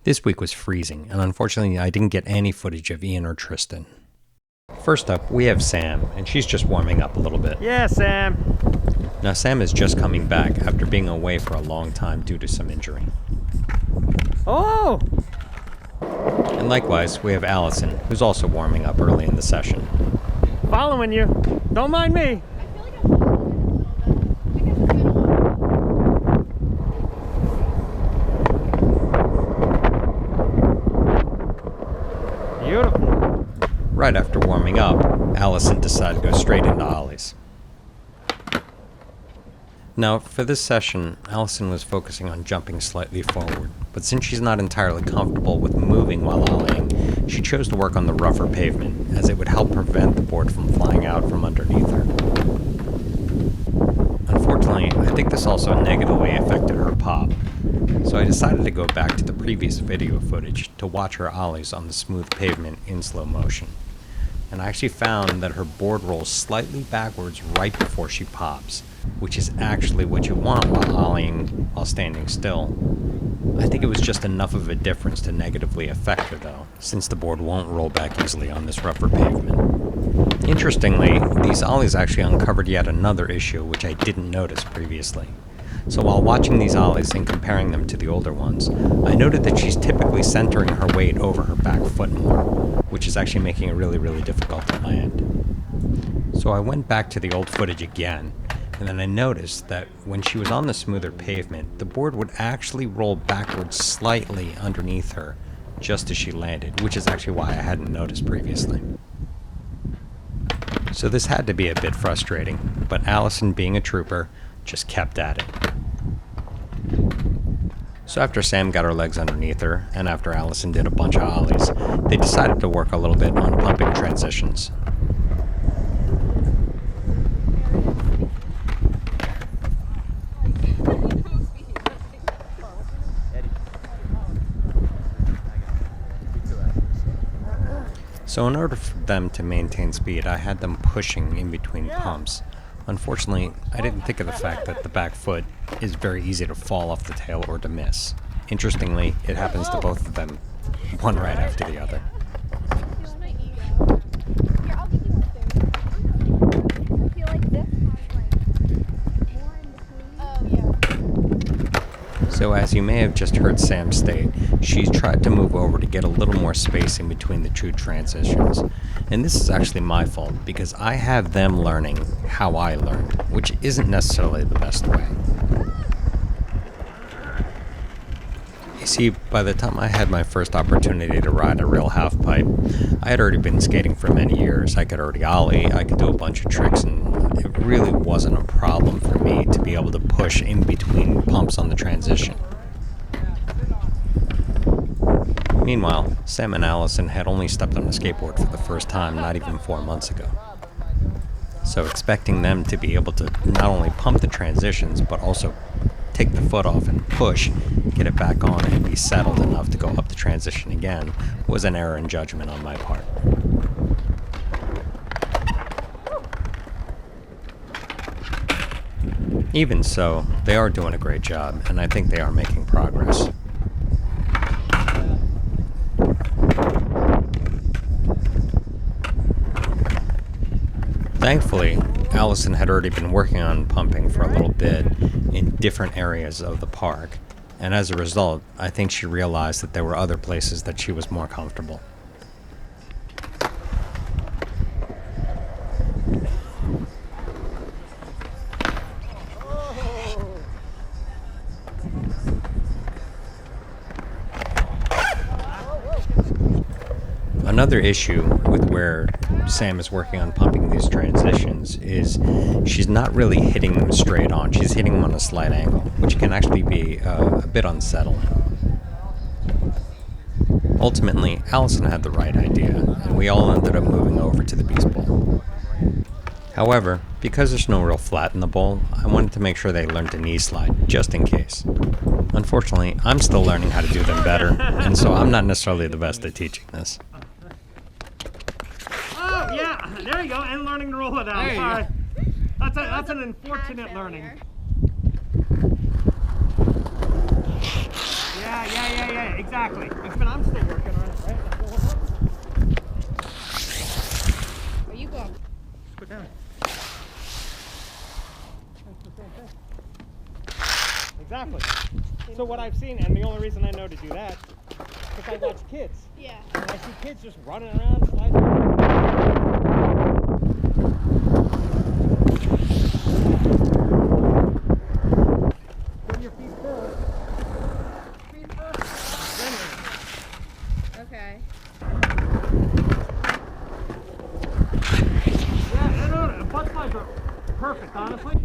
This week was freezing, and unfortunately I didn't get any footage of Ian or Tristan. First up, we have Sam, and she's just warming up a little bit. Yeah, Sam. Now Sam is just coming back after being away for a long time due to some injury. Oh! And likewise, we have Allison, who's also warming up early in the session. Following you. Don't mind me. Beautiful. Right after warming up, Allison decided to go straight into ollies. Now, for this session, Allison was focusing on jumping slightly forward, but since she's not entirely comfortable with moving while ollieing, she chose to work on the rougher pavement, as it would help prevent the board from flying out from underneath her. Unfortunately, I think this also negatively affected her pop, so I decided to go back to the previous video footage to watch her ollies on the smooth pavement in slow motion. And I actually found that her board rolls slightly backwards right before she pops, which is actually what you want while ollieing while standing still. I think it was just enough of a difference to negatively affect her though, since the board won't roll back easily on this rougher pavement. Interestingly, these ollies actually uncovered yet another issue which I didn't notice previously. So while watching these ollies and comparing them to the older ones, I noted that she's typically centering her weight over her back foot more, which is actually making it really difficult to land. So I went back to the old footage again, and then I noticed that when she was on the smoother pavement, the board would actually roll backwards slightly underneath her just as she landed, which is actually why I hadn't noticed previously. So this had to be a bit frustrating, but Allison, being a trooper, just kept at it. So after Sam got her legs underneath her, and after Allison did a bunch of ollies, they decided to work a little bit on pumping transitions. So in order for them to maintain speed, I had them pushing in between pumps. Unfortunately, I didn't think of the fact that the back foot is very easy to fall off the tail or to miss. Interestingly, it happens to both of them, one right after the other. So as you may have just heard Sam state, she's tried to move over to get a little more space in between the two transitions. And this is actually my fault, because I have them learning how I learned, which isn't necessarily the best way. You see, by the time I had my first opportunity to ride a real half-pipe, I had already been skating for many years. I could already ollie, I could do a bunch of tricks, and it really wasn't a problem for me to be able to push in between pumps on the transition. Meanwhile, Sam and Allison had only stepped on a skateboard for the first time not even 4 months ago. So expecting them to be able to not only pump the transitions, but also take the foot off and push, get it back on, and be settled enough to go up the transition again was an error in judgment on my part. Even so, they are doing a great job, and I think they are making progress. Thankfully, Allison had already been working on pumping for a little bit in different areas of the park, and as a result, I think she realized that there were other places that she was more comfortable. Another issue with where Sam is working on pumping these transitions is she's not really hitting them straight on. She's hitting them on a slight angle, which can actually be a bit unsettling. Ultimately, Allison had the right idea, and we all ended up moving over to the Beast Bowl. However, because there's no real flat in the bowl, I wanted to make sure they learned to knee slide, just in case. Unfortunately, I'm still learning how to do them better, and so I'm not necessarily the best at teaching this. There you go, and learning to roll it out. Sorry. That's an unfortunate learning. Yeah. Yeah, exactly. But I'm still working on it, right? Where you going? Just put down. That's the same thing. Exactly. So what I've seen, and the only reason I know to do that, is I watch kids. Yeah. And I see kids just running around, sliding. Put your feet first. Feet first. Okay. Yeah, no, butt slides are perfect, honestly.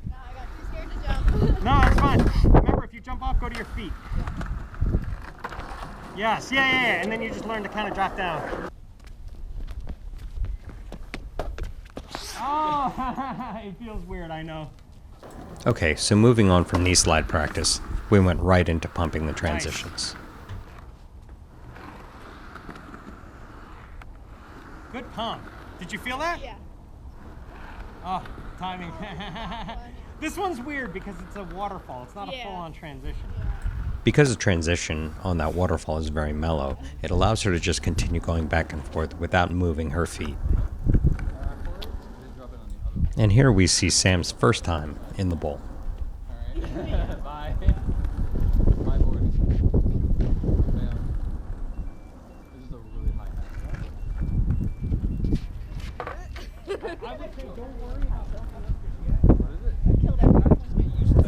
No, I got too scared to jump. No, it's fine. Remember, if you jump off, go to your feet. Yes, yeah. And then you just learn to kind of drop down. Oh, it feels weird, I know. Okay, so moving on from knee slide practice, we went right into pumping the transitions. Good pump. Did you feel that? Yeah. Oh, timing. This one's weird because it's a waterfall. It's not a Yeah. full-on transition. Because the transition on that waterfall is very mellow, it allows her to just continue going back and forth without moving her feet. And here we see Sam's first time in the bowl. Alright. Bye. My board. Bam. This is a really high height. I would say don't worry about jumping up just yet. What is it? Kill that one. Just get used to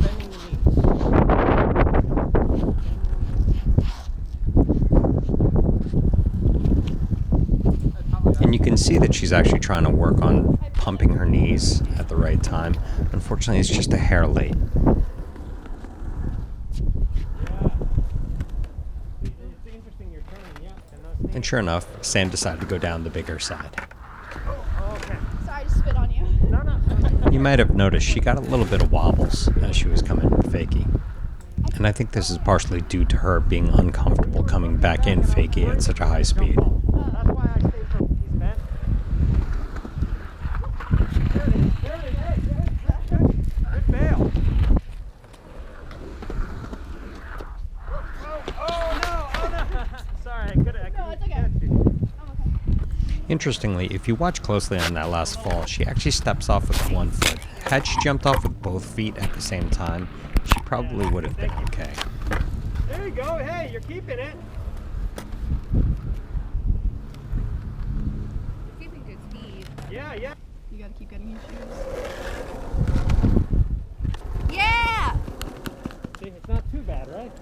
bending the knees. And you can see that she's actually trying to work on pumping her knees at the right time. Unfortunately, it's just a hair late. It's interesting you're turning, yeah. And sure enough, Sam decided to go down the bigger side. Oh, okay. Sorry to spit on you. No. You might have noticed she got a little bit of wobbles as she was coming fakie. And I think this is partially due to her being uncomfortable coming back in fakie at such a high speed. That's why I stay from he's bent. There it is. Hey, good bail. Oh no. Sorry, I couldn't No, it's okay. catch you. I'm okay. Interestingly, if you watch closely on that last fall, she actually steps off with one foot. Had she jumped off with both feet at the same time, she probably would have been okay. There you go. Hey, you're keeping it. You're keeping good speed. Yeah. You gotta keep getting your shoes. Yeah! See, it's not too bad, right?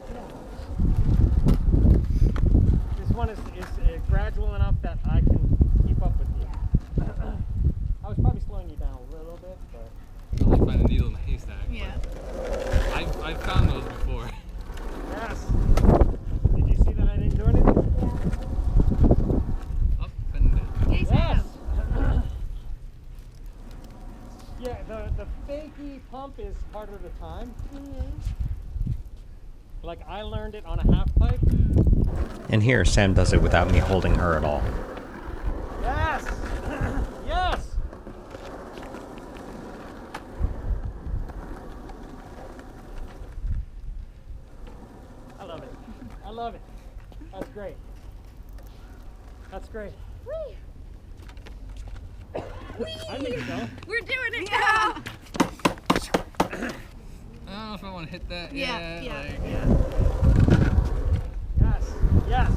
This one is gradual enough that I can keep up with you. I was probably slowing you down a little bit, but... I like find a needle in a haystack. Yeah. I've found those before. Yes. Did you see that I didn't do anything? Up and down. Yay, Yes. Sam! Yeah, the fakie pump is harder to time. Like I learned it on a half pipe. And here, Sam does it without me holding her at all. Yes. Yes. I love it. That's great. That's great. Whee! I think so. We're doing it now! I don't know if I want to hit that. Yeah. Yes. Yes.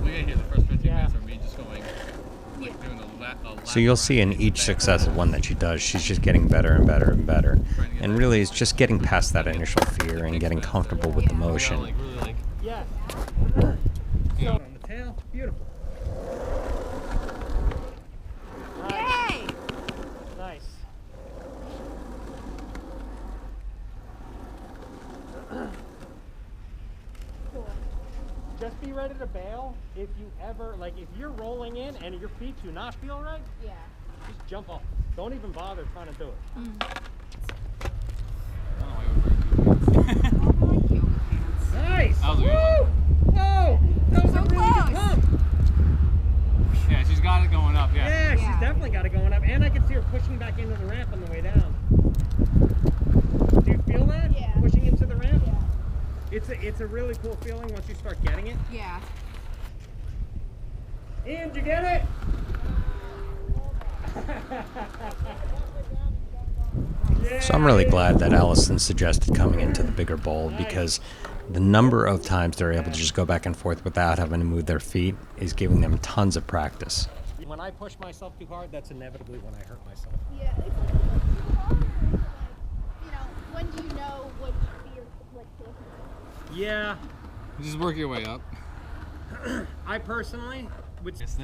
We gotta hear the first 15 Yeah. minutes of me just going, Yeah. like doing a lap So you'll see in each successive one that she does, she's just getting better and better and better. And really, it's just getting past that initial fear and getting comfortable with the motion. Like really like. Yes. So on the tail, beautiful. Yay! Nice. Cool. Just be ready to bail if you ever, like if you're rolling in and your feet do not feel right, Yeah. just jump off. Don't even bother trying to do it. I don't know why we were wearing boots. Nice! That was a good one. Whoa! That was So a really close. good pump! Yeah, she's got it going up. Yeah. Yeah, she's Yeah. definitely got it going up. And I can see her pushing back into the ramp on the way down. Do you feel that? Yeah. It's a really cool feeling once you start getting it. Yeah. Ian, did you get it? So I'm really glad that Allison suggested coming into the bigger bowl, because the number of times they're able to just go back and forth without having to move their feet is giving them tons of practice. When I push myself too hard, that's inevitably when I hurt myself. Yeah, it's like too hard. You know, when do you know what fear like to? Yeah, You just work your way up. I personally would. It's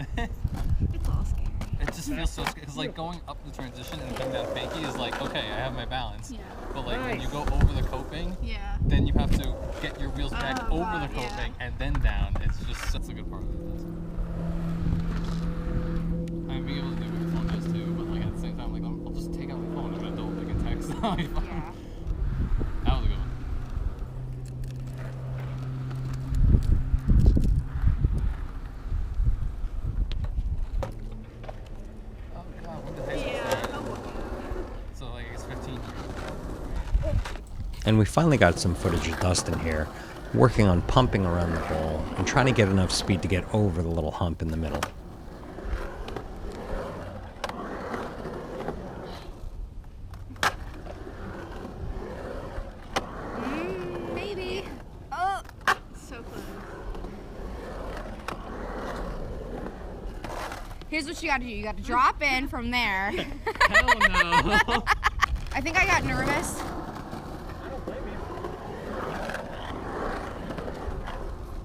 all scary. It just feels so scary. It's like going up the transition and coming down fakie is like, okay, I have my balance. Yeah. But like when Nice. you go over the coping, Yeah. then you have to get your wheels back Oh, over God, the coping yeah. and then down. It's just that's a good part of it. I mean, being able to do what your phone does too, but like at the same time, like I'll just take out my phone. I'm gonna double click and text. Yeah. That was a good one. Oh God, when did high school start? So like it's 15 years. And we finally got some footage of Dustin here, working on pumping around the bowl and trying to get enough speed to get over the little hump in the middle. Maybe. Oh, so close. Here's what you gotta do. You gotta drop in from there. Hell no. I think I got nervous.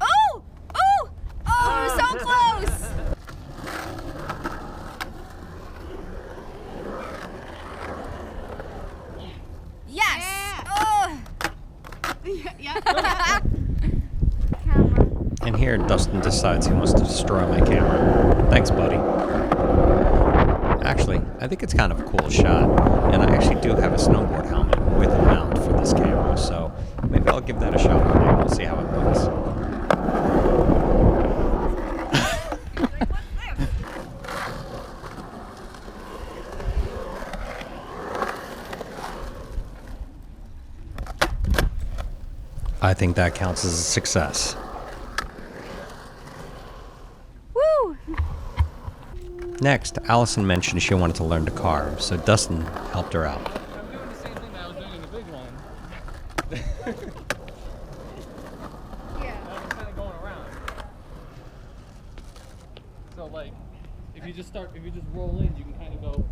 Oh! Oh! Oh, so close! Yes! Oh! Yeah. Camera. And here Dustin decides he wants to destroy my camera. Thanks, buddy. Actually, I think it's kind of a cool shot, and I actually do have a snowboard helmet with a mount for this camera, so maybe I'll give that a shot one day and we'll see how it looks. I think that counts as a success. Woo! Next, Allison mentioned she wanted to learn to carve, so Dustin helped her out. I'm doing the same thing that I was doing in the big one. Yeah. I was kind of going around. So like, if you just roll in, you can kind of go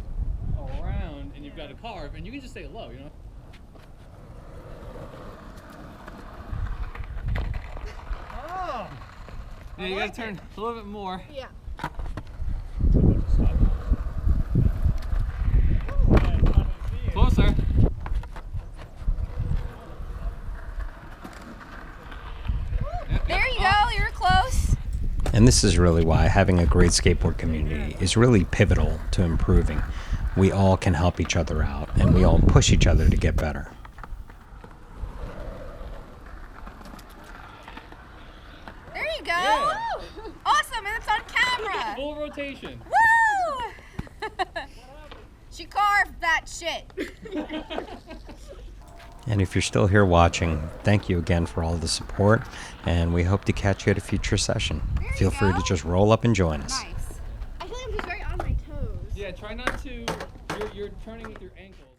around, and you've got to carve, and you can just stay low, you know. Oh! Yeah, you gotta turn a little bit more. Yeah. Closer. There you go. You're close. And this is really why having a great skateboard community is really pivotal to improving. We all can help each other out, and we all push each other to get better. There you go. Yeah. Awesome, and it's on camera. Full rotation. Woo! She carved that shit. And if you're still here watching, thank you again for all the support, and we hope to catch you at a future session. There you Feel free to go. just roll up and join us. Nice. I feel like I'm just very on my toes. Yeah, try not to. You're turning with your ankles.